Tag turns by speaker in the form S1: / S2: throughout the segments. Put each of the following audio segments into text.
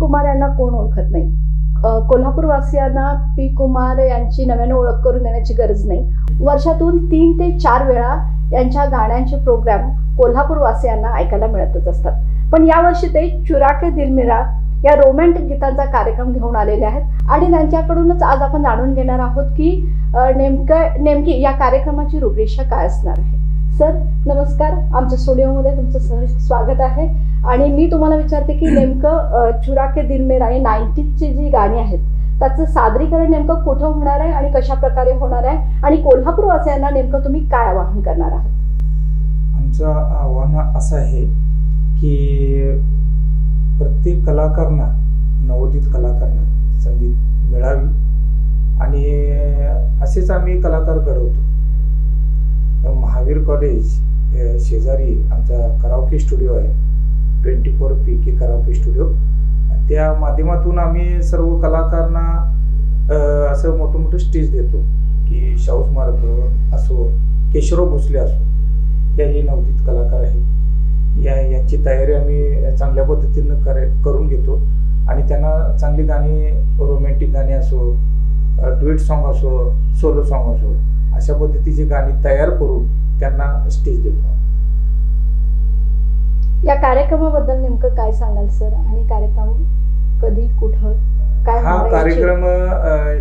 S1: कुमार यांना कोण ओळखत नाही? कोल्हापूर वासियांना पी कुमार यांची नव्याने ओळख करून देण्याची गरज नाही। वर्षातून 3 ते 4 वेळा यांच्या गाण्यांचे प्रोग्राम कोल्हापूर वासियांना ऐकायला मिळतच असतात। पण यावर्षी ते चुरा के दिल मेरा या रोमॅन्टिक गीतांचा कार्यक्रम घेऊन आलेले आहेत आणि त्यांच्याकडूनच आज आपण जाणून घेणार आहोत की नेमकी या कार्यक्रमाची रूपरेषा काय असणार आहे। सर नमस्कार, आमच्या स्टुडिओमध्ये तुमचं सहर्ष स्वागत आहे। आणि मी तुम्हाला विचारते की नेमकं चुरा के दिल मेरा हे 90ची जी गाणी आहेत त्याचं सादरीकरण नेमकं कुठं होणार आहे आणि कशा प्रकारे होणार आहे आणि कोल्हापूर वासियांना नेमकं तुम्ही काय आवाहन करणार आहात?
S2: आमचं आव्हान असं आहे की प्रत्येक कलाकारांना, नवोदित कलाकारांना संगीत मिळावी आणि असेच आम्ही कलाकार घडवतो। महावीर कॉलेज शेजारी आमचा कराओके स्टुडिओ आहे, 24 PK कराओके स्टुडिओ। त्या माध्यमातून आम्ही सर्व कलाकारांना असं मोठं स्टेज देतो की शाहू स्मारक भवन असो, केशवराव भोसले असो, या हे नवोदित कलाकार आहेत। यांची तयारी आम्ही चांगल्या पद्धतीनं करून घेतो आणि त्यांना चांगली गाणी, रोमॅन्टिक गाणी असो, ड्युएट सॉन्ग असो, सोलो सॉन्ग असो, अशा पद्धतीची गाणी तयार करून त्यांना स्टेज देतो।
S1: या कार्यक्रमाबद्दल नेमकं काय सांगाल सर? आणि कार्यक्रम कधी, कुठं, काय?
S2: हा कार्यक्रम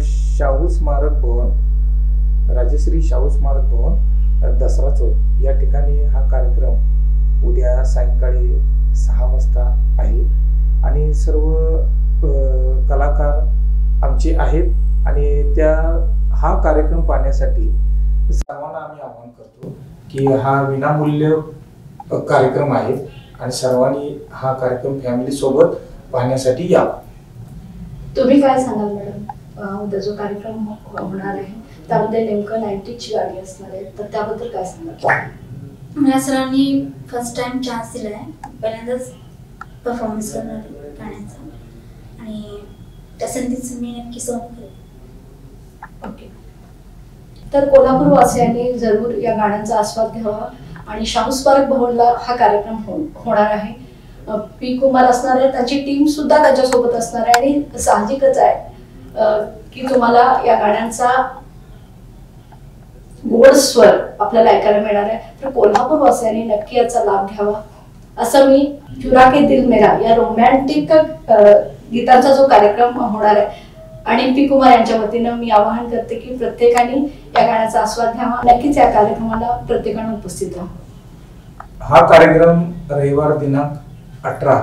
S2: शाहू स्मारक भवन, राजश्री शाहू स्मारक भवन, दसरा चौक या ठिकाणी हा कार्यक्रम उद्या सायंकाळी 6 वाजता आहे आणि सर्व कलाकार आमचे आहेत आणि हा कार्यक्रम पाहण्यासाठी सर्वांना आम्ही आवाहन करतो की हा विनामूल्य कार्यक्रम आहे आणि सर्वांनी हा कार्यक्रम फॅमिली सोबत पाहण्यासाठी यावा।
S1: तुम्ही काय सांगाल मॅडम? उद्या जो कार्यक्रम होणार आहे त्यामध्ये नेमकं 90ची गाणी असणार आहे, तर त्याबद्दल काय सांगाल?
S3: मला सरांनी फर्स्ट टाइम चान्स दिला आहे, पहिल्यांदाच परफॉर्मन्स करणार गाण्याचा आणि त्या संधीचं मी नक्की सहभागी करेन।
S1: ओके, तर कोल्हापूर वासियांनी जरूर या गाण्यांचा आस्वाद घ्यावा आणि शाहू स्मारक भवनला हा कार्यक्रम होणार आहे। पी कुमार असणार आहे, त्याची टीम सुद्धा त्याच्यासोबत असणार आहे आणि साहजिकच आहे की तुम्हाला या गाण्यांचा गोड स्वर आपल्याला ऐकायला मिळणार आहे। तर कोल्हापूर वासियांनी नक्की याचा लाभ घ्यावा असं मी चुरा के दिल मेरा या रोमॅन्टिक गीतांचा जो कार्यक्रम होणार आहे आणि पी कुमार यांच्या वतीनं मी आवाहन करते की प्रत्येकाने या गाण्याचा आस्वाद घ्यावा। नक्कीच या कार्यक्रमाला प्रत्येकाने उपस्थित राहा।
S2: हा कार्यक्रम रविवार दिनांक 18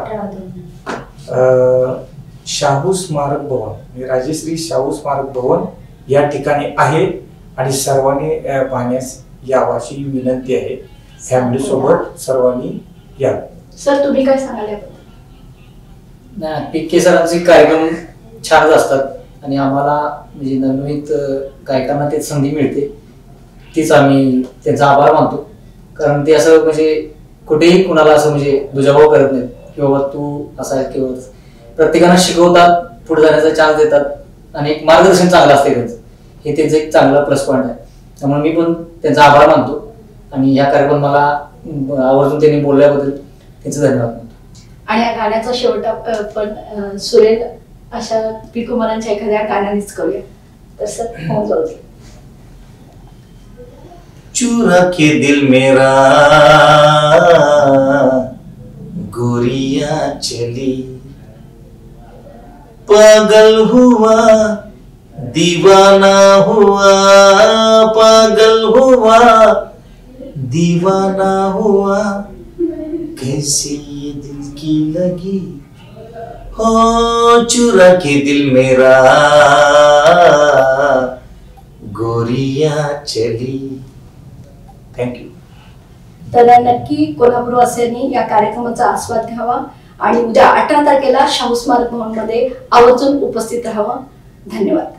S2: शाहू स्मारक भवन, राजश्री शाहू स्मारक भवन या ठिकाणी आहे आणि सर्वांनी पाहण्यास यावं अशी विनंती आहे। फॅमिली सोबत सर्वांनी या।
S1: सर तुम्ही काय सांगाल याबद्दल?
S4: PK सरांचे कार्यक्रम छानच असतात आणि आम्हाला म्हणजे नवनवीन गायकांना ते संधी मिळते, तीच आम्ही त्यांचा आभार मानतो। कारण ते असं म्हणजे कुठेही कुणाला असं म्हणजे दुजाभाव करत नाहीत की बाबा तू असा आहे किंवा प्रत्येकांना शिकवतात, पुढे जाण्याचा चान्स देतात आणि एक मार्गदर्शन चांगलं असते त्यांचं, हे त्यांचं एक चांगला प्लस पॉईंट आहे। त्यामुळे मी पण त्यांचा आभार मानतो आणि ह्या कार्यक्रम मला आवर्जून त्यांनी बोलल्याबद्दल त्यांचं धन्यवाद मानतो।
S1: आणि या गाण्याचा शेवट पण सुरेल अशा पी कुमारांच्या एखाद्या गाण्यानेच करूया, तर सर होऊन जाऊ दे।
S5: चुरा के दिल मेरा गोरिया चली, पागल हुआ दीवाना हुआ, पागल हुआ दीवाना हुआ, कैसे ये दिल की लगी हो चुरा के दिल मेरा गोरिया चली। थँक्यू।
S1: तर नक्की कोल्हापूर वासियांनी या कार्यक्रमाचा आस्वाद घ्यावा आणि उद्या 18 तारखेला शाहू स्मारक भवन मध्ये आवर्जून उपस्थित राहावं। धन्यवाद।